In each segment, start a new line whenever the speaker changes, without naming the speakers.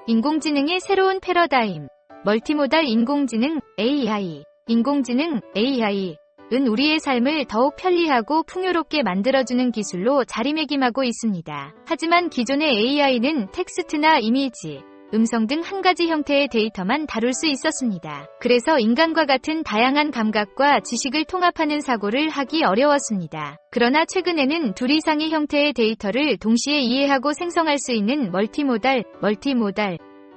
인공지능의 새로운 패러다임. 멀티모달 인공지능 AI. 인공지능 AI은 우리의 삶을 더욱 편리하고 풍요롭게 만들어주는 기술로 자리매김하고 있습니다. 하지만 기존의 AI는 텍스트나 이미지, 음성 등 한 가지 형태의 데이터만 다룰 수 있었습니다. 그래서 인간과 같은 다양한 감각과 지식을 통합하는 사고를 하기 어려웠습니다. 그러나 최근에는 둘 이상의 형태의 데이터를 동시에 이해하고 생성할 수 있는 멀티모달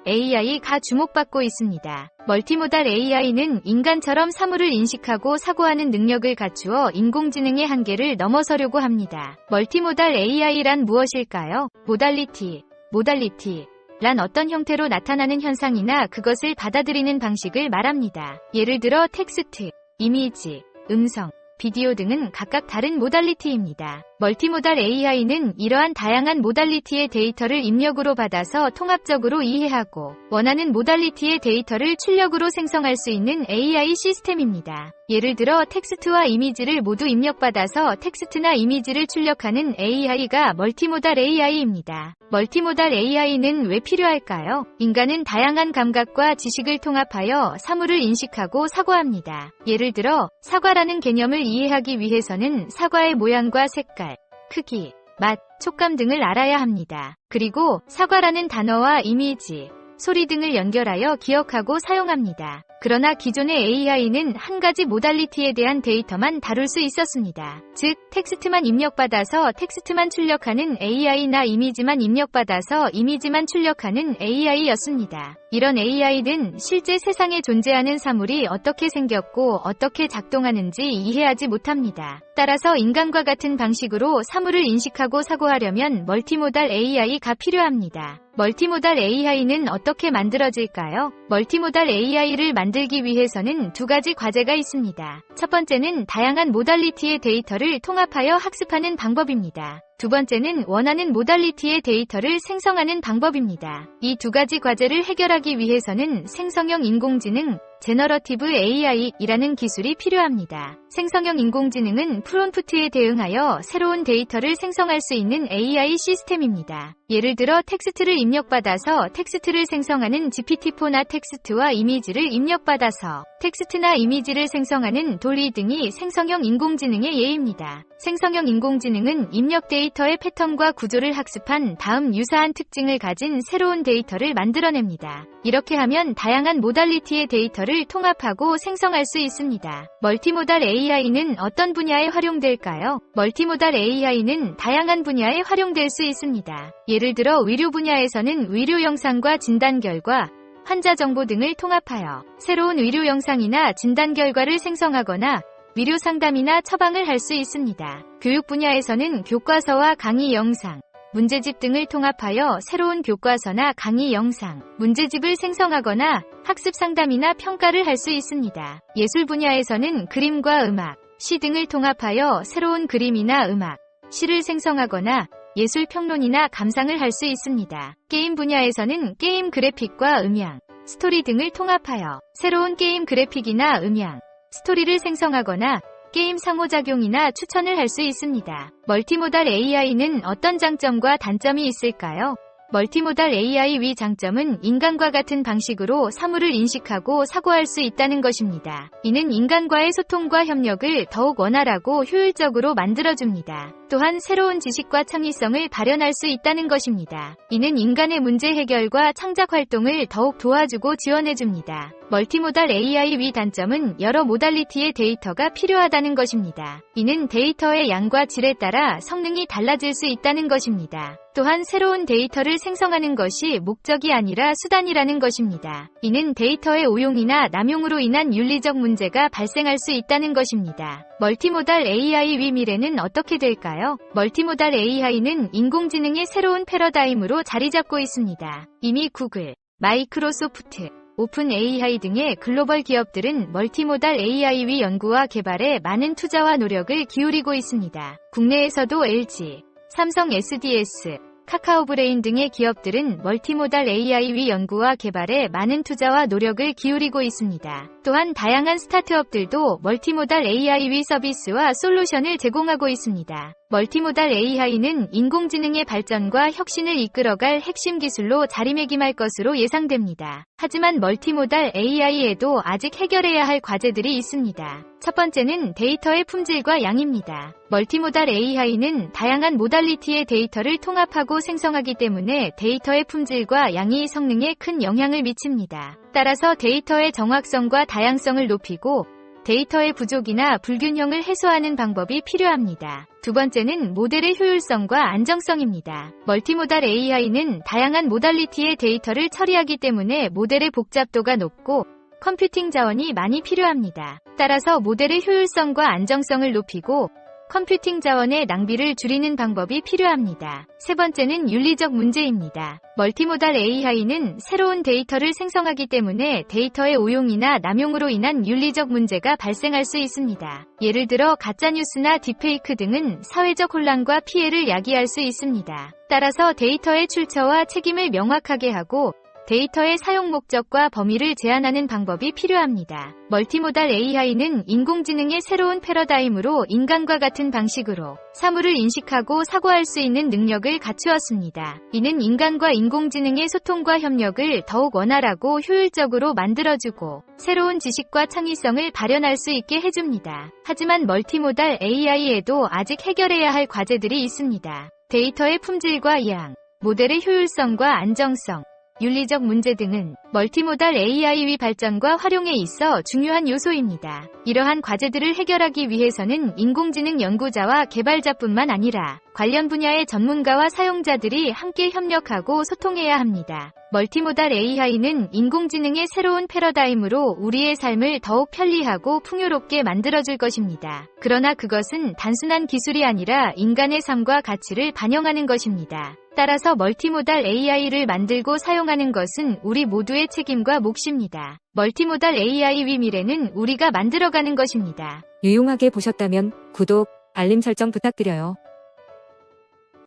AI가 주목받고 있습니다. 멀티모달 AI는 인간처럼 사물을 인식하고 사고하는 능력을 갖추어 인공지능의 한계를 넘어서려고 합니다. 멀티모달 AI란 무엇일까요? 모달리티 란 어떤 형태로 나타나는 현상이나 그것을 받아들이는 방식을 말합니다. 예를 들어 텍스트, 이미지, 음성, 비디오 등은 각각 다른 모달리티입니다. 멀티모달 AI는 이러한 다양한 모달리티의 데이터를 입력으로 받아서 통합적으로 이해하고 원하는 모달리티의 데이터를 출력으로 생성할 수 있는 AI 시스템입니다. 예를 들어 텍스트와 이미지를 모두 입력받아서 텍스트나 이미지를 출력하는 AI가 멀티모달 AI입니다. 멀티모달 AI는 왜 필요할까요? 인간은 다양한 감각과 지식을 통합하여 사물을 인식하고 사고합니다. 예를 들어 사과라는 개념을 이해하기 위해서는 사과의 모양과 색깔, 크기, 맛, 촉감 등을 알아야 합니다. 그리고 사과라는 단어와 이미지, 소리 등을 연결하여 기억하고 사용합니다. 그러나 기존의 AI는 한 가지 모달리티에 대한 데이터만 다룰 수 있었습니다. 즉, 텍스트만 입력받아서 텍스트만 출력하는 AI나 이미지만 입력받아서 이미지만 출력하는 AI였습니다. 이런 AI는 실제 세상에 존재하는 사물이 어떻게 생겼고 어떻게 작동하는지 이해하지 못합니다. 따라서 인간과 같은 방식으로 사물을 인식하고 사고하려면 멀티모달 AI가 필요합니다. 멀티모달 AI는 어떻게 만들어질까요? 멀티모달 AI를 만들기 위해서는 두 가지 과제가 있습니다. 첫 번째는 다양한 모달리티의 데이터를 통합하여 학습하는 방법입니다. 두 번째는 원하는 모달리티의 데이터를 생성하는 방법입니다. 이 두 가지 과제를 해결하기 위해서는 생성형 인공지능, 제너러티브 AI이라는 기술이 필요합니다. 생성형 인공지능은 프롬프트에 대응하여 새로운 데이터를 생성할 수 있는 AI 시스템입니다. 예를 들어 텍스트를 입력받아서 텍스트를 생성하는 GPT-4나 텍스트와 이미지를 입력받아서 텍스트나 이미지를 생성하는 돌리 등이 생성형 인공지능의 예입니다. 생성형 인공지능은 입력 데이터의 패턴과 구조를 학습한 다음 유사한 특징을 가진 새로운 데이터를 만들어냅니다. 이렇게 하면 다양한 모달리티의 데이터를 통합하고 생성할 수 있습니다. 멀티모달 AI는 어떤 분야에 활용될까요? 멀티모달 AI는 다양한 분야에 활용될 수 있습니다. 예를 들어 의료 분야에서는 의료 영상과 진단 결과, 환자 정보 등을 통합하여 새로운 의료 영상이나 진단 결과를 생성하거나 의료 상담이나 처방을 할 수 있습니다. 교육 분야에서는 교과서와 강의 영상, 문제집 등을 통합하여 새로운 교과서나 강의 영상, 문제집을 생성하거나 학습 상담이나 평가를 할 수 있습니다. 예술 분야에서는 그림과 음악, 시 등을 통합하여 새로운 그림이나 음악, 시를 생성하거나 예술 평론이나 감상을 할 수 있습니다. 게임 분야에서는 게임 그래픽과 음향, 스토리 등을 통합하여 새로운 게임 그래픽이나 음향, 스토리를 생성하거나 게임 상호작용이나 추천을 할 수 있습니다. 멀티모달 AI는 어떤 장점과 단점이 있을까요? 멀티모달 AI의 장점은 인간과 같은 방식으로 사물을 인식하고 사고할 수 있다는 것입니다. 이는 인간과의 소통과 협력을 더욱 원활하고 효율적으로 만들어줍니다. 또한 새로운 지식과 창의성을 발현할 수 있다는 것입니다. 이는 인간의 문제 해결과 창작 활동을 더욱 도와주고 지원해줍니다. 멀티모달 AI의 단점은 여러 모달리티의 데이터가 필요하다는 것입니다. 이는 데이터의 양과 질에 따라 성능이 달라질 수 있다는 것입니다. 또한 새로운 데이터를 생성하는 것이 목적이 아니라 수단이라는 것입니다. 이는 데이터의 오용이나 남용으로 인한 윤리적 문제가 발생할 수 있다는 것입니다. 멀티모달 AI의 미래는 어떻게 될까요? 멀티모달 AI는 인공지능의 새로운 패러다임으로 자리잡고 있습니다. 이미 구글, 마이크로소프트, 오픈 AI 등의 글로벌 기업들은 멀티모달 AI의 연구와 개발에 많은 투자와 노력을 기울이고 있습니다. 국내에서도 LG, 삼성 SDS, 카카오브레인 등의 기업들은 멀티모달 AI의 연구와 개발에 많은 투자와 노력을 기울이고 있습니다. 또한 다양한 스타트업들도 멀티모달 AI 위 서비스와 솔루션을 제공하고 있습니다. 멀티모달 AI는 인공지능의 발전과 혁신을 이끌어갈 핵심 기술로 자리매김할 것으로 예상됩니다. 하지만 멀티모달 AI에도 아직 해결해야 할 과제들이 있습니다. 첫 번째는 데이터의 품질과 양입니다. 멀티모달 AI는 다양한 모달리티의 데이터를 통합하고 생성하기 때문에 데이터의 품질과 양이 성능에 큰 영향을 미칩니다. 따라서 데이터의 정확성과 다양성을 높이고 데이터의 부족이나 불균형을 해소하는 방법이 필요합니다. 두 번째는 모델의 효율성과 안정성입니다. 멀티모달 AI는 다양한 모달리티의 데이터를 처리하기 때문에 모델의 복잡도가 높고 컴퓨팅 자원이 많이 필요합니다. 따라서 모델의 효율성과 안정성을 높이고 컴퓨팅 자원의 낭비를 줄이는 방법이 필요합니다. 세 번째는 윤리적 문제입니다. 멀티모달 AI는 새로운 데이터를 생성하기 때문에 데이터의 오용이나 남용으로 인한 윤리적 문제가 발생할 수 있습니다. 예를 들어 가짜뉴스나 딥페이크 등은 사회적 혼란과 피해를 야기할 수 있습니다. 따라서 데이터의 출처와 책임을 명확하게 하고 데이터의 사용 목적과 범위를 제한하는 방법이 필요합니다. 멀티모달 AI는 인공지능의 새로운 패러다임으로 인간과 같은 방식으로 사물을 인식하고 사고할 수 있는 능력을 갖추었습니다. 이는 인간과 인공지능의 소통과 협력을 더욱 원활하고 효율적으로 만들어주고 새로운 지식과 창의성을 발현할 수 있게 해줍니다. 하지만 멀티모달 AI에도 아직 해결해야 할 과제들이 있습니다. 데이터의 품질과 양, 모델의 효율성과 안정성, 윤리적 문제 등은 멀티모달 AI의 발전과 활용에 있어 중요한 요소입니다. 이러한 과제들을 해결하기 위해서는 인공지능 연구자와 개발자뿐만 아니라 관련 분야의 전문가와 사용자들이 함께 협력하고 소통해야 합니다. 멀티모달 AI는 인공지능의 새로운 패러다임으로 우리의 삶을 더욱 편리하고 풍요롭게 만들어줄 것입니다. 그러나 그것은 단순한 기술이 아니라 인간의 삶과 가치를 반영하는 것입니다. 따라서 멀티모달 AI를 만들고 사용하는 것은 우리 모두의 책임과 몫입니다. 멀티모달 AI의 미래는 우리가 만들어가는 것입니다.
유용하게 보셨다면 구독, 알림 설정 부탁드려요.